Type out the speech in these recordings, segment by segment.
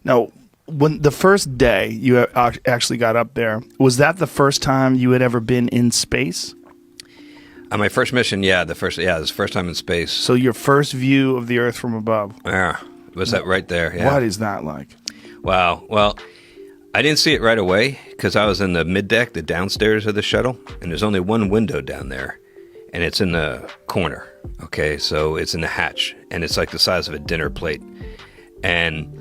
Now, when the first day you actually got up there, was that the first time you had ever been in space? On my first mission, this was the first time in space. So your first view of the Earth from above. Yeah, was that right there? Yeah. What is that like? Wow. Well, I didn't see it right away because I was in the middeck, the downstairs of the shuttle, and there's only one window down there, and it's in the corner. Okay, so it's in the hatch, and it's like the size of a dinner plate. And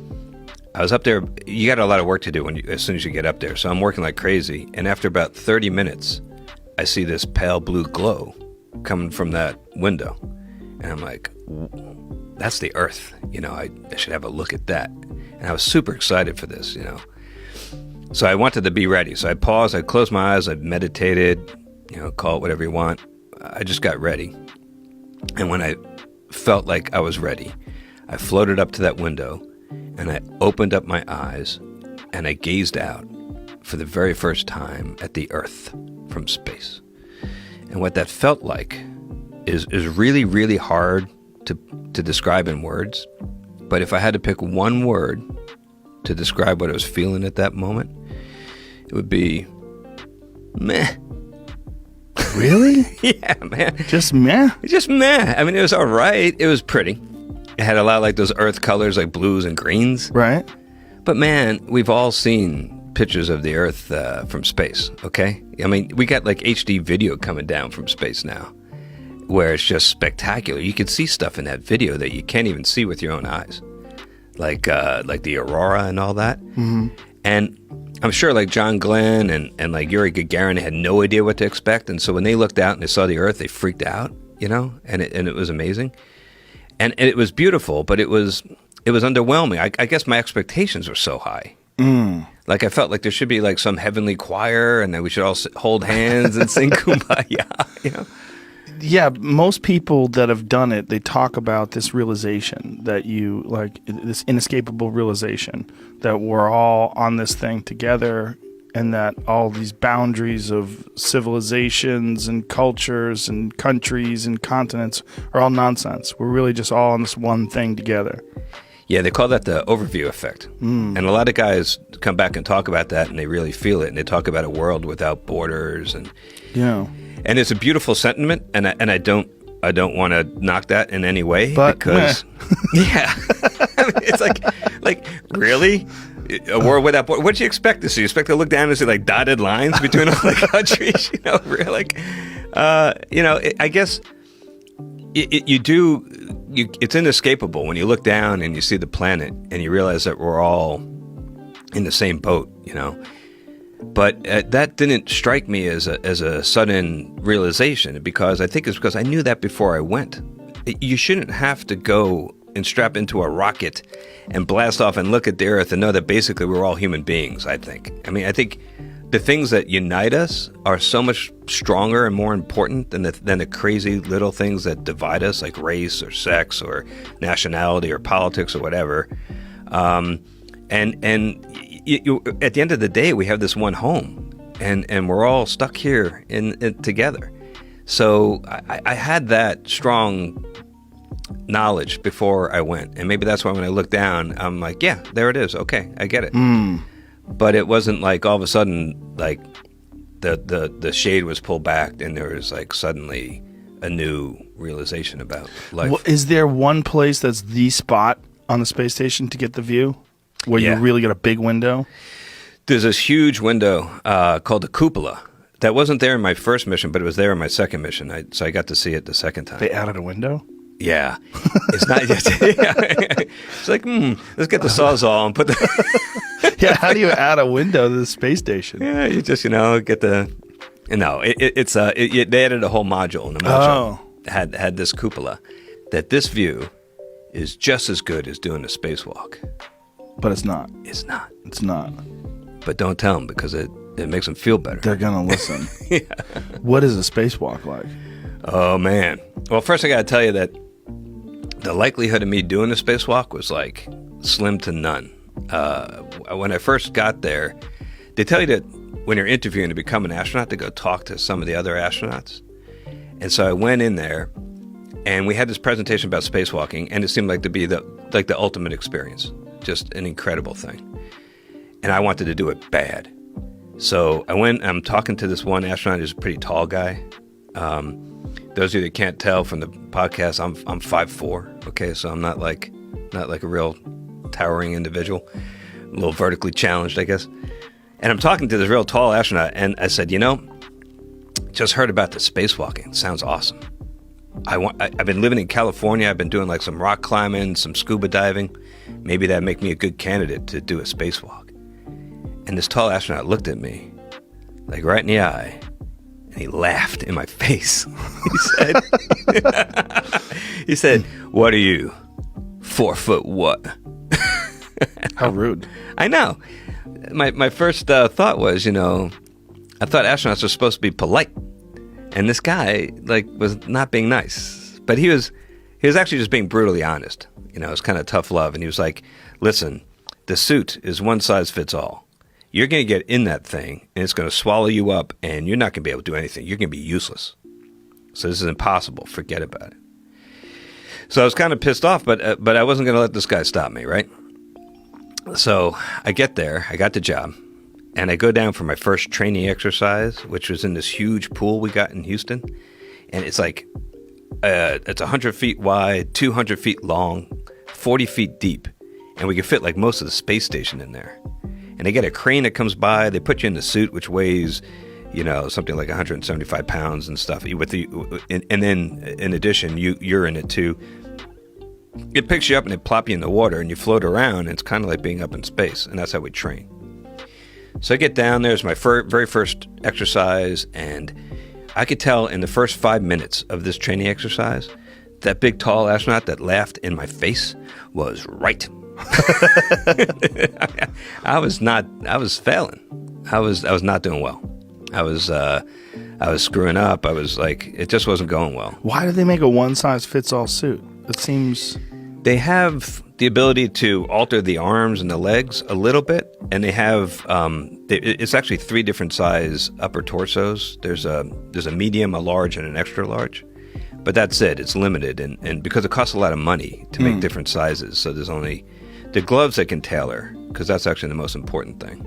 I was up there. You got a lot of work to do as soon as you get up there. So I'm working like crazy, and after about 30 minutes, I see this pale blue glow coming from that window. And I'm like, that's the Earth. I should have a look at that. And I was super excited for this, So I wanted to be ready. So I paused, I closed my eyes, I meditated, call it whatever you want. I just got ready. And when I felt like I was ready, I floated up to that window and I opened up my eyes and I gazed out for the very first time at the Earth from space. And what that felt like is really, really hard to describe in words. But if I had to pick one word to describe what I was feeling at that moment, it would be meh. Really? Yeah, man. Just meh? Just meh. I mean, it was all right. It was pretty. It had a lot of like those Earth colors, like blues and greens. Right. But man, we've all seen pictures of the Earth from space, okay? I mean, we got like HD video coming down from space now, where it's just spectacular. You can see stuff in that video that you can't even see with your own eyes, like the aurora and all that. Mm-hmm. And I'm sure like John Glenn and like Yuri Gagarin had no idea what to expect, and so when they looked out and they saw the Earth, they freaked out, and it was amazing, and it was beautiful, but it was underwhelming. I guess my expectations were so high. Like I felt like there should be like some heavenly choir, and that we should all hold hands and sing Kumbaya. Yeah, most people that have done it, they talk about this realization that this inescapable realization that we're all on this thing together, and that all these boundaries of civilizations and cultures and countries and continents are all nonsense. We're really just all on this one thing together. Yeah, they call that the overview effect. And a lot of guys come back and talk about that, and they really feel it, and they talk about a world without borders, and it's a beautiful sentiment, and I don't want to knock that in any way, but because yeah, I mean, it's like really a world without borders. What do you expect to see? You expect to look down and see like dotted lines between all the countries? I guess you do. It's inescapable when you look down and you see the planet and you realize that we're all in the same boat, But that didn't strike me as a sudden realization, because I think it's because I knew that before I went. You shouldn't have to go and strap into a rocket and blast off and look at the Earth and know that basically we're all human beings, I think. I mean, I think the things that unite us are so much stronger and more important than the crazy little things that divide us, like race or sex or nationality or politics or whatever. At the end of the day, we have this one home, and we're all stuck here in together. So I had that strong knowledge before I went, and maybe that's why when I look down, I'm like, yeah, there it is. Okay, I get it. But it wasn't like all of a sudden, like the shade was pulled back and there was like suddenly a new realization about life. Well, is there one place that's the spot on the space station to get the view, where you really get a big window? There's this huge window called the cupola that wasn't there in my first mission, but it was there in my second mission. So I got to see it the second time. They added a window? Yeah. It's not just... It's like, let's get the Sawzall and put the... Yeah, how do you add a window to the space station? Yeah, you just, get the... No, they added a whole module, and the module had this cupola, that this view is just as good as doing a spacewalk. But it's not. It's not. It's not. But don't tell them, because it makes them feel better. They're going to listen. Yeah. What is a spacewalk like? Oh, man. Well, first I got to tell you that the likelihood of me doing a spacewalk was like slim to none. When I first got there, they tell you that when you're interviewing to become an astronaut, to go talk to some of the other astronauts. And so I went in there, and we had this presentation about spacewalking, and it seemed like to be the ultimate experience. just an incredible thing. And I wanted to do it bad. So I went, I'm talking to this one astronaut who's a pretty tall guy. Those of you that can't tell from the podcast, I'm 5'4", okay? So I'm not like a real towering individual, a little vertically challenged, I guess. And I'm talking to this real tall astronaut, and I said, just heard about the spacewalking. Sounds awesome. I've been living in California. I've been doing like some rock climbing, some scuba diving. Maybe that'd make me a good candidate to do a spacewalk. And this tall astronaut looked at me, like right in the eye, and he laughed in my face. He said, "What are you, 4 foot what?" How rude. I know. My first thought was, I thought astronauts were supposed to be polite. And this guy, was not being nice. But he was actually just being brutally honest. It's kind of tough love. And he was like, listen, the suit is one size fits all. You're going to get in that thing, and it's going to swallow you up, and you're not going to be able to do anything. You're going to be useless. So this is impossible. Forget about it. So I was kind of pissed off, but I wasn't going to let this guy stop me, right? So I get there. I got the job. And I go down for my first training exercise, which was in this huge pool we got in Houston. And it's like, it's 100 feet wide, 200 feet long, 40 feet deep. And we could fit like most of the space station in there. And they get a crane that comes by. They put you in the suit, which weighs, something like 175 pounds and stuff. And then, in addition, you're in it too. It picks you up and they plop you in the water and you float around. And it's kind of like being up in space. And that's how we train. So I get down there. It's my very first exercise. And I could tell in the first 5 minutes of this training exercise, that big, tall astronaut that laughed in my face was right. I was failing. I was not doing well. I was screwing up. I was like, it just wasn't going well. Why do they make a one-size-fits-all suit? It seems... They have the ability to alter the arms and the legs a little bit, and they have it's actually 3 different size upper torsos. There's a medium, a large, and an extra large. But that's it. It's limited, and because it costs a lot of money to make different sizes, so there's only the gloves that can tailor, because that's actually the most important thing.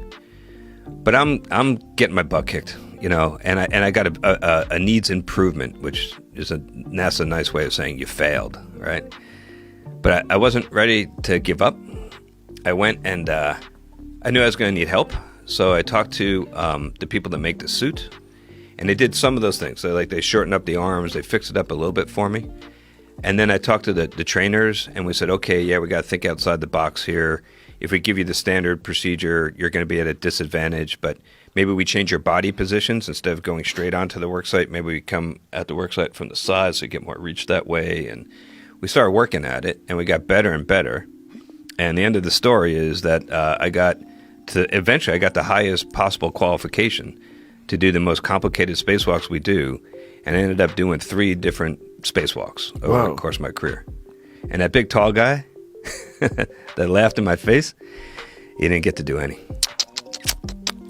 But I'm getting my butt kicked, and I got a needs improvement, which is that's a nice way of saying you failed, right? But I wasn't ready to give up. I went and I knew I was going to need help, so I talked to the people that make the suit. And they did some of those things. So they shortened up the arms. They fixed it up a little bit for me. And then I talked to the trainers, and we said, okay, yeah, we got to think outside the box here. If we give you the standard procedure, you're going to be at a disadvantage. But maybe we change your body positions. Instead of going straight onto the work site, maybe we come at the work site from the side so you get more reach that way. And we started working at it, and we got better and better. And the end of the story is that eventually I got the highest possible qualification to do the most complicated spacewalks we do, and I ended up doing 3 different spacewalks over the course of my career. And that big tall guy that laughed in my face, he didn't get to do any.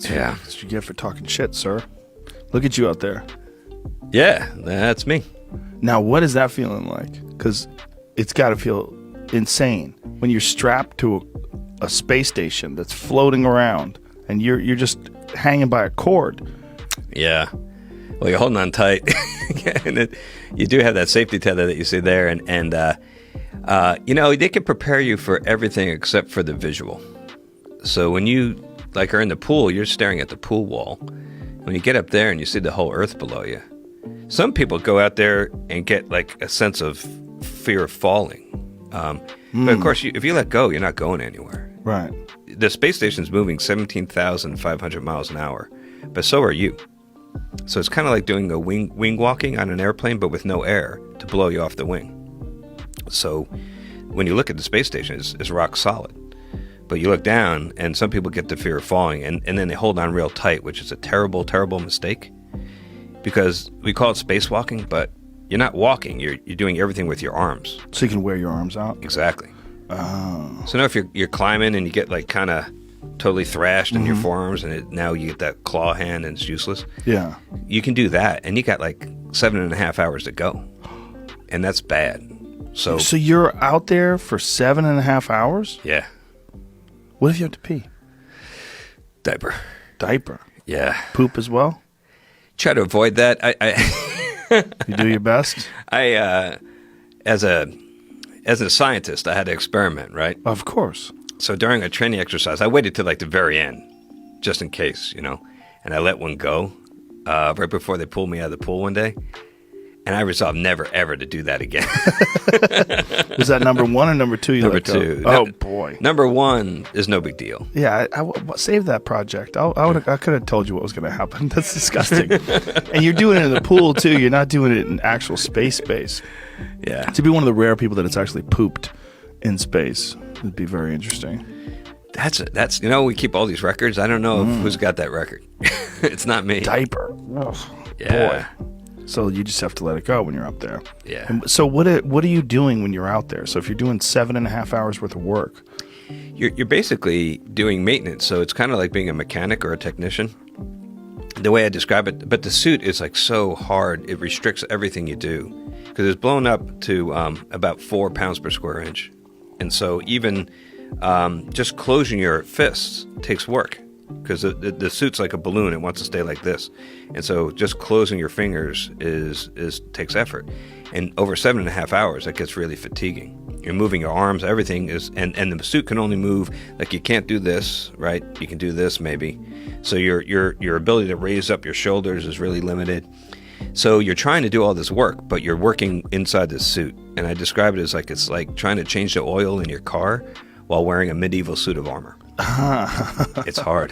Yeah, that's what you get for talking shit, sir. Look at you out there. Yeah, that's me. Now, what is that feeling like? Because it's got to feel insane when you're strapped to a space station that's floating around, and you're just hanging by a cord. Yeah. Well, you're holding on tight. And you do have that safety tether that you see there. And they can prepare you for everything except for the visual. So when you are in the pool, you're staring at the pool wall. When you get up there and you see the whole earth below you, some people go out there and get a sense of fear of falling. But of course, if you let go, you're not going anywhere. Right. The space station's moving 17,500 miles an hour, but so are you. So it's kind of like doing a wing walking on an airplane, but with no air to blow you off the wing. So when you look at the space station, it's rock solid. But you look down, and some people get the fear of falling, and then they hold on real tight, which is a terrible, terrible mistake. Because we call it spacewalking, but you're not walking. You're doing everything with your arms. So you can wear your arms out? Exactly. Oh. So now if you're climbing and you get kind of totally thrashed in your forearms, and now you get that claw hand and it's useless. Yeah. You can do that, and you got 7.5 hours to go. And that's bad. So you're out there for 7.5 hours? Yeah. What if you have to pee? Diaper. Diaper. Yeah. Poop as well? Try to avoid that. You do your best? As a scientist, I had to experiment, right? Of course. So during a training exercise, I waited till like the very end, just in case, you know, and I let one go right before they pulled me out of the pool one day. And I resolved never, ever to do that again. Was that number one or number two? You Number let go? two. Oh, boy. Number one is no big deal. Yeah, save that project. I could have told you what was going to happen. That's disgusting. And you're doing it in the pool, too. You're not doing it in actual space. Yeah. To be one of the rare people that it's actually pooped in space would be very interesting. That's you know, we keep all these records. I don't know who's got that record. It's not me. Diaper. Ugh, Yeah. Boy. So you just have to let it go when you're up there. Yeah. And so what are you doing when you're out there? So if you're doing 7.5 hours worth of work, You're basically doing maintenance, so it's kind of like being a mechanic or a technician. The way I describe it, but the suit is like so hard, it restricts everything you do because it's blown up to about 4 pounds per square inch. And so even just closing your fists takes work because the suit's like a balloon. It wants to stay like this. And so just closing your fingers takes effort. And over 7.5 hours, that gets really fatiguing. You're moving your arms, everything is, and the suit can only move, like you can't do this, right? You can do this maybe. So your ability to raise up your shoulders is really limited. So you're trying to do all this work, but you're working inside this suit. And I describe it as like it's like trying to change the oil in your car while wearing a medieval suit of armor. It's hard.